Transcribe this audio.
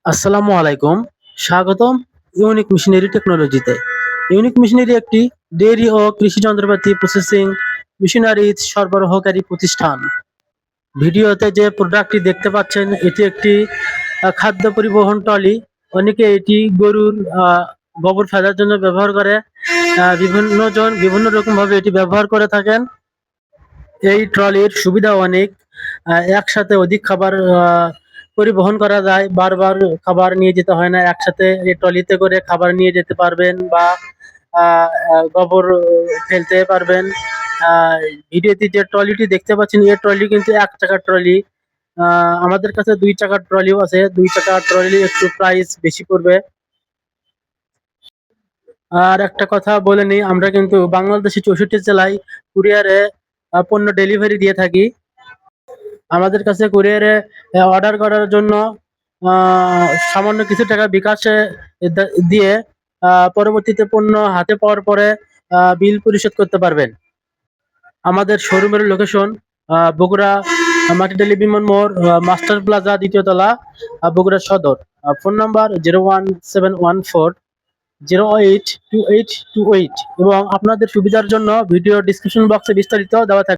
আসসালামু আলাইকুম। স্বাগতম ইউনিক মেশিনারি টেকনোলজিতে। ইউনিক মেশিনারি একটি ডেইরি ও কৃষি যন্ত্রপাতি প্রসেসিং মেশিনারিজ সরবরাহকারী প্রতিষ্ঠান। ভিডিওতে যে প্রোডাক্টটি দেখতে পাচ্ছেন এটি একটি খাদ্য পরিবহন ট্রলি। অনেকে এটি গরুর গোবর ফেলার জন্য ব্যবহার করে। বিভিন্ন জন বিভিন্ন রকমভাবে এটি ব্যবহার করে থাকেন। এই ট্রলির সুবিধা অনেক। একসাথে অধিক খাবার পরিবহন করা যায়। বারবার খাবার নিয়ে যেতে হয় না। একসাথে এই ট্রলিতে করে খাবার নিয়ে যেতে পারবেন বা আ আ গোবর ফেলতে পারবেন। আ ভিডিওতে যে ট্রলিটি দেখতে পাচ্ছেন, এই ট্রলি কিন্তু ১ চাকার ট্রলি। আ আমাদের কাছে ২ চাকার ট্রলিও আছে। ২ চাকার ট্রলি একটু প্রাইস বেশি পড়বে। আর একটা কথা বলে নিই, আমরা কিন্তু বাংলাদেশের ৬৪ জেলায় কুরিয়ারে পণ্য ডেলিভারি দিয়ে থাকি। আমাদের কাছে কুরিয়ারে অর্ডার করার জন্য আ সামান্য কিছু টাকা বিকাশে দিয়ে পরবর্তীতে পণ্য হাতে পাওয়ার পরে বিল পরিশোধ করতে পারবেন। আমাদের শোরুমের লোকেশন বগুড়া মাটিডালি বিমান মোড়, মাস্টার প্লাজা ২য় তলা, বগুড়া সদর। ফোন নাম্বার 01714 082828 এবং আপনাদের সুবিধার জন্য ভিডিও ডেসক্রিপশন বক্সে বিস্তারিত দেওয়া থাকবে।